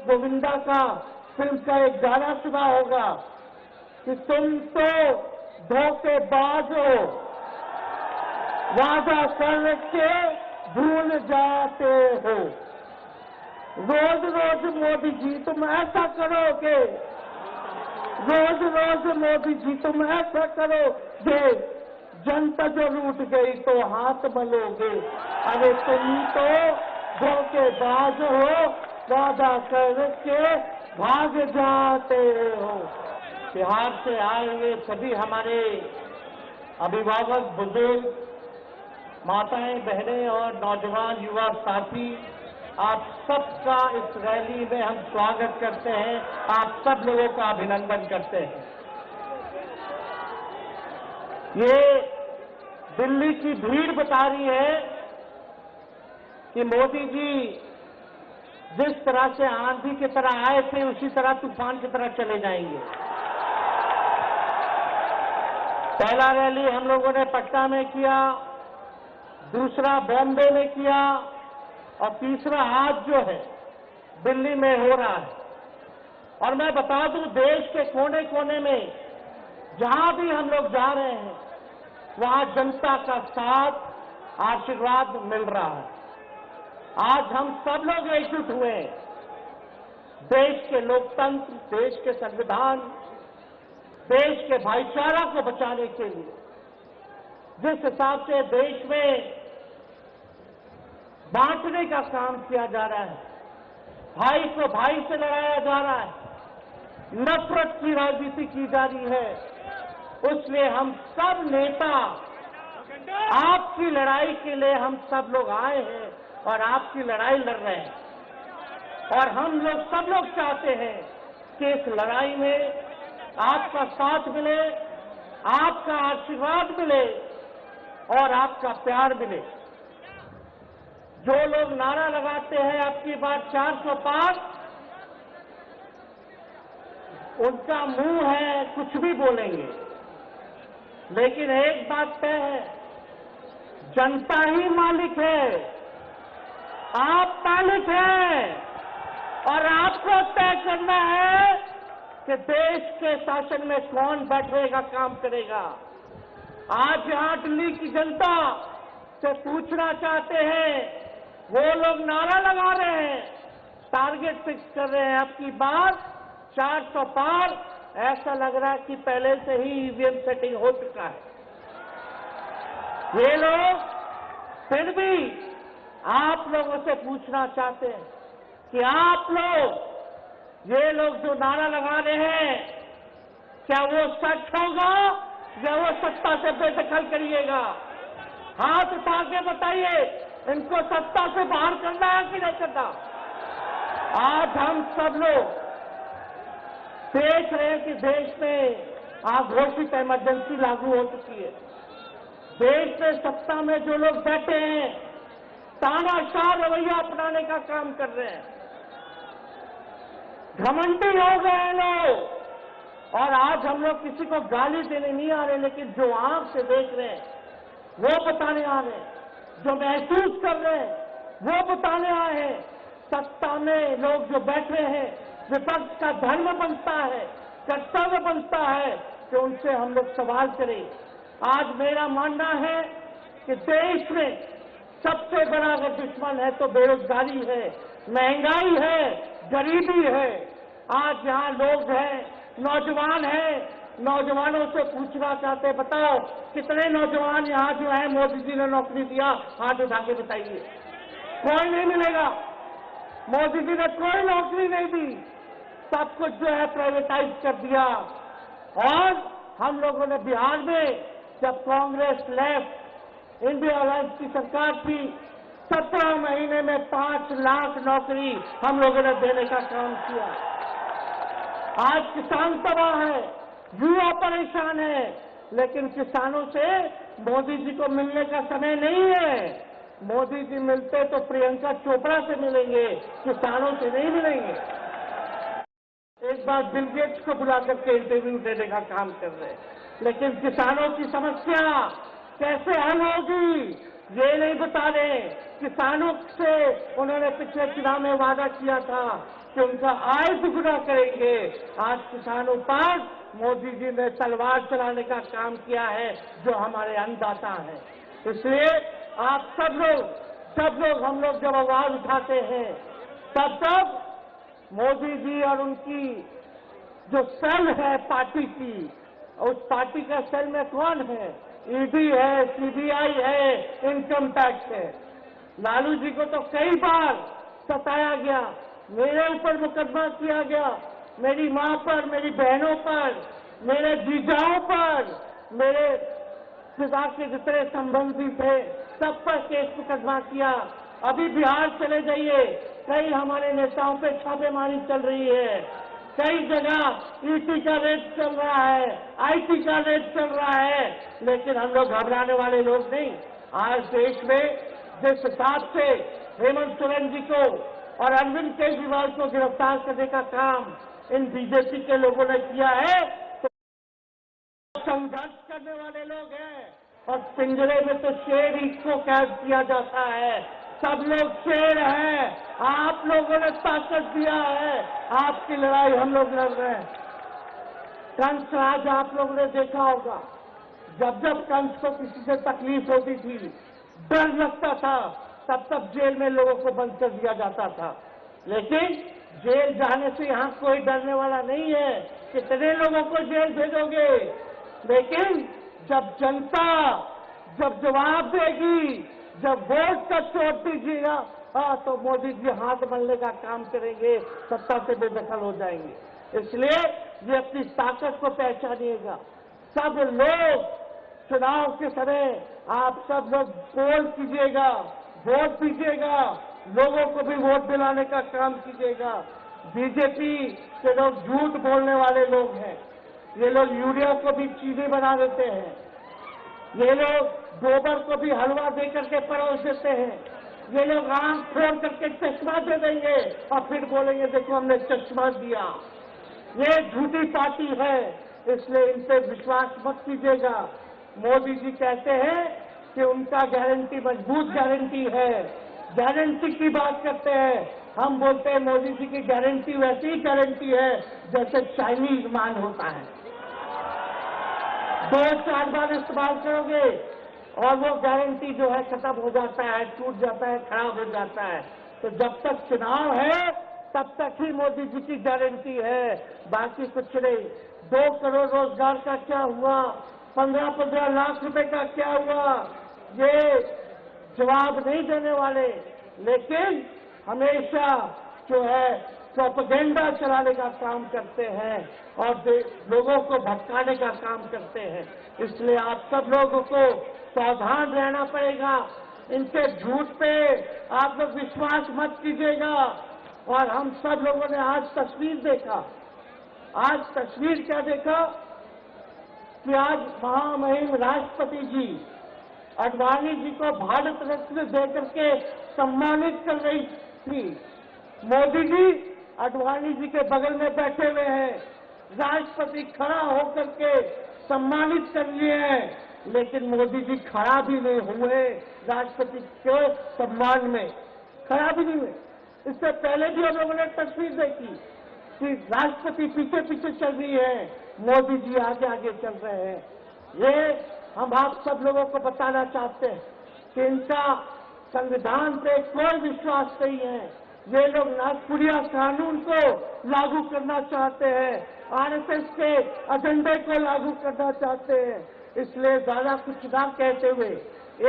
गोविंदा का फिल्म का एक गाना सुना होगा कि तुम तो धोखेबाज हो, वादा करके भूल जाते हो। रोज रोज मोदी जी तुम ऐसा करोगे, रोज रोज मोदी जी तुम ऐसा करोगे, जनता जो रूठ गई तो हाथ मलोगे। अरे तुम तो धोखेबाज हो, वादा करके भाग जाते हो। बिहार से आए हुए सभी हमारे अभिभावक, बुजुर्ग, माताएं, बहनें और नौजवान युवा साथी, आप सबका इस रैली में हम स्वागत करते हैं, आप सब लोगों का अभिनंदन करते हैं। ये दिल्ली की भीड़ बता रही है कि मोदी जी जिस तरह से आंधी की तरह आए थे उसी तरह तूफान की तरह चले जाएंगे। पहला रैली हम लोगों ने पटना में किया, दूसरा बॉम्बे में किया और तीसरा आज जो है दिल्ली में हो रहा है। और मैं बता दूं, देश के कोने कोने में जहां भी हम लोग जा रहे हैं वहां जनता का साथ, आशीर्वाद मिल रहा है। आज हम सब लोग एकजुट हुए हैं देश के लोकतंत्र, देश के संविधान, देश के भाईचारा को बचाने के लिए। जिस हिसाब से देश में बांटने का काम किया जा रहा है, भाई को भाई से लड़ाया जा रहा है, नफरत की राजनीति की जा रही है, इसलिए हम सब नेता आपकी लड़ाई के लिए हम सब लोग आए हैं और आपकी लड़ाई लड़ रहे हैं। और हम लोग सब लोग चाहते हैं कि इस लड़ाई में आपका साथ मिले, आपका आशीर्वाद मिले और आपका प्यार मिले। जो लोग नारा लगाते हैं आपकी बात 400 पार, उनका मुंह है कुछ भी बोलेंगे, लेकिन एक बात तय है, जनता ही मालिक है, आप मालिक हैं और आपको तय करना है कि देश के शासन में कौन बैठेगा, काम करेगा। आज यहां दिल्ली की जनता से पूछना चाहते हैं, वो लोग नारा लगा रहे हैं, टारगेट फिक्स कर रहे हैं, आपकी बात 400 पार, ऐसा लग रहा है कि पहले से ही ईवीएम सेटिंग हो चुका है। ये लोग फिर भी आप लोगों से पूछना चाहते हैं कि आप लोग, ये लोग जो नारा लगा रहे हैं, क्या वो सच होगा या वो सत्ता से बेदखल करिएगा? हाथ उठा के बताइए, इनको सत्ता से बाहर करना है कि नहीं करना? आज हम सब लोग देख रहे हैं कि देश में अघोषित इमरजेंसी लागू हो चुकी है। देश में सत्ता में जो लोग बैठे हैं तानाशाह रवैया अपनाने का काम कर रहे हैं, घमंडी हो गए हैं लोग। और आज हम लोग किसी को गाली देने नहीं आ रहे, लेकिन जो आंख से देख रहे हैं वो बताने आ रहे हैं, जो महसूस कर रहे हैं वो बताने आए हैं। सत्ता में लोग जो बैठे हैं, विपक्ष का धर्म बनता है, कर्तव्य बनता है कि उनसे हम लोग सवाल करें। आज मेरा मानना है कि देश में सबसे बड़ा अगर दुश्मन है तो बेरोजगारी है, महंगाई है, गरीबी है। आज यहाँ लोग हैं, नौजवान हैं, नौजवानों से पूछना चाहते हैं, बताओ कितने नौजवान यहाँ जो है मोदी जी ने नौकरी दिया? हाथ उठा के बताइए। कोई नहीं मिलेगा, मोदी जी ने कोई नौकरी नहीं दी, सब कुछ जो है प्राइवेटाइज कर दिया। और हम लोगों ने बिहार में जब कांग्रेस लेफ्ट इंडिया अलायंस की सरकार थी, 17 महीने में 5 लाख नौकरी हम लोगों ने देने का काम किया। आज किसान तबाह है, युवा परेशान है, लेकिन किसानों से मोदी जी को मिलने का समय नहीं है। मोदी जी मिलते तो प्रियंका चोपड़ा से मिलेंगे, किसानों से नहीं मिलेंगे। एक बार बिल गेट्स को बुला करके इंटरव्यू देने का काम कर रहे हैं, लेकिन किसानों की समस्या कैसे हल होगी ये नहीं बता रहे। किसानों से उन्होंने पिछले चुनाव में वादा किया था कि उनका आय दुगुना करेंगे। आज किसानों पर मोदी जी ने तलवार चलाने का काम किया है, जो हमारे अन्नदाता हैं। इसलिए आप सब लोग हम लोग जब आवाज उठाते हैं, तब मोदी जी और उनकी जो सेल है पार्टी की, उस पार्टी का सेल में कौन है? ईडी है, सीबीआई है, इनकम टैक्स है। लालू जी को तो कई बार सताया गया, मेरे ऊपर मुकदमा किया गया, मेरी मां पर, मेरी बहनों पर, मेरे जीजाओं पर, मेरे पिता के जितने संबंधी थे सब पर केस मुकदमा किया। अभी बिहार चले जाइए, कई हमारे नेताओं पे छापेमारी चल रही है, कई जगह ईटी का रेट चल रहा है, आईटी का रेट चल रहा है, लेकिन हम लोग घबराने वाले लोग नहीं। आज देश में जिस हिसाब से हेमंत सोरेन जी को और अरविंद केजरीवाल को गिरफ्तार करने का काम इन बीजेपी के लोगों ने किया है, तो संघर्ष करने वाले लोग हैं। और पिंजरे में तो शेर ही को कैद किया जाता है, सब लोग शेर हैं। आप लोगों ने ताकत दिया है, आपकी लड़ाई हम लोग लड़ रहे हैं। कंस राज आप लोगों ने देखा होगा, जब जब कंस को किसी से तकलीफ होती थी, डर लगता था, तब जेल में लोगों को बंद कर दिया जाता था। लेकिन जेल जाने से यहां कोई डरने वाला नहीं है। कितने लोगों को जेल भेजोगे? लेकिन जब जनता जब जवाब देगी, जब वोट का चोट दीजिएगा, तो मोदी जी हाथ मलने का काम करेंगे, सत्ता से बेदखल हो जाएंगे। इसलिए ये अपनी ताकत को पहचानिएगा। सब लोग चुनाव के समय आप सब लोग पोल कीजिएगा, वोट दीजिएगा, लोगों को भी वोट दिलाने का काम कीजिएगा। बीजेपी के लोग झूठ बोलने वाले लोग हैं, ये लोग यूरिया को भी चीनी बना देते हैं, ये लोग गोबर को भी हलवा दे करके परोस देते हैं, ये लोग आंख फोड़ करके चश्मा दे देंगे और फिर बोलेंगे देखो हमने चश्मा दिया। ये झूठी पार्टी है, इसलिए इन पे विश्वास मत कीजिएगा। मोदी जी कहते हैं कि उनका गारंटी मजबूत गारंटी है, गारंटी की बात करते हैं। हम बोलते हैं मोदी जी की गारंटी वैसी ही गारंटी है जैसे चाइनीज माल होता है, 2-4 बार इस्तेमाल करोगे और वो गारंटी जो है खत्म हो जाता है, टूट जाता है, खराब हो जाता है। तो जब तक चुनाव है तब तक ही मोदी जी की गारंटी है, बाकी कुछ नहीं। 2 करोड़ रोजगार का क्या हुआ, 15-15 लाख रुपए का क्या हुआ, ये जवाब नहीं देने वाले, लेकिन हमेशा जो है प्रोपेगेंडा चलाने का काम करते हैं और लोगों को भटकाने का काम करते हैं। इसलिए आप सब लोगों को सावधान रहना पड़ेगा, इनके झूठ पे आप लोग विश्वास मत कीजिएगा। और हम सब लोगों ने आज तस्वीर देखा, आज तस्वीर क्या देखा कि आज महामहिम राष्ट्रपति जी अडवाणी जी को भारत रत्न देकर के सम्मानित कर रही थी। मोदी जी अडवाणी जी के बगल में बैठे हुए हैं, राष्ट्रपति खड़ा होकर के सम्मानित कर लिए हैं, लेकिन मोदी जी खड़ा भी नहीं हुए राष्ट्रपति के सम्मान में, खड़ा भी नहीं हुए। इससे पहले भी हम लोगों ने तस्वीर देखी कि राष्ट्रपति पीछे पीछे चल रही है, मोदी जी आगे आगे चल रहे हैं। ये हम आप सब लोगों को बताना चाहते हैं कि इनका संविधान पे कोई विश्वास नहीं है। ये लोग नागपुरिया कानून को लागू करना चाहते हैं, आरएसएस के एजेंडे को लागू करना चाहते हैं। इसलिए ज्यादा कुछ ना कहते हुए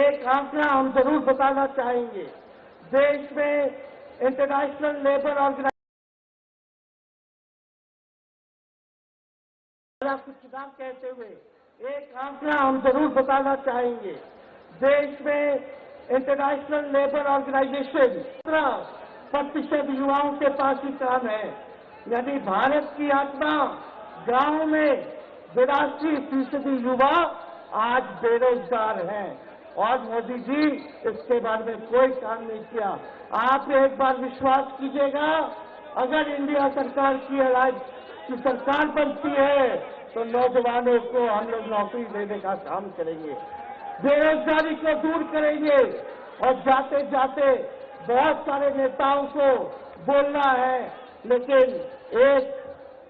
एक आंकड़ा हम जरूर बताना चाहेंगे। देश में इंटरनेशनल लेबर ऑर्गेनाइजेशन कुछ ना कहते हुए एक आंकड़ा हम जरूर बताना चाहेंगे। देश में इंटरनेशनल लेबर ऑर्गेनाइजेशन 17% युवाओं के पास ही काम है, यानी भारत की आत्मा गांव में 82% युवा आज बेरोजगार हैं और मोदी जी इसके बारे में कोई काम नहीं किया। आप एक बार विश्वास कीजिएगा, अगर इंडिया सरकार की सरकार बनती है तो नौजवानों को हम लोग नौकरी देने का काम करेंगे, बेरोजगारी को दूर करेंगे। और जाते जाते बहुत सारे नेताओं को बोलना है लेकिन एक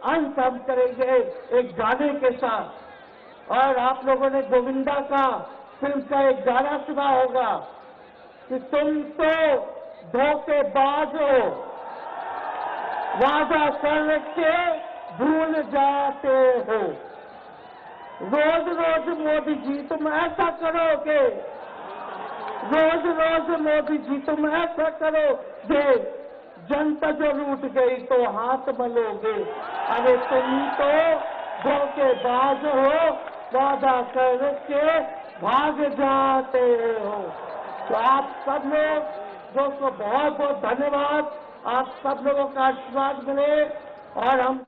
अंत हम करेंगे एक गाने के साथ। और आप लोगों ने गोविंदा का फिल्म का एक गाना सुना होगा कि तुम तो धोखेबाज हो, वादा कर के भूल जाते हो। रोज रोज मोदी जी तुम ऐसा करोगे, रोज रोज मोदी जी तुम ऐसा करोगे, जनता जो रूठ गई तो हाथ मलोगे। अरे तुम तो धोखेबाज हो, वादा करके भाग जाते हो। तो आप सब लोग दोस्तों बहुत बहुत धन्यवाद। आप सब लोगों का आशीर्वाद मिले और हम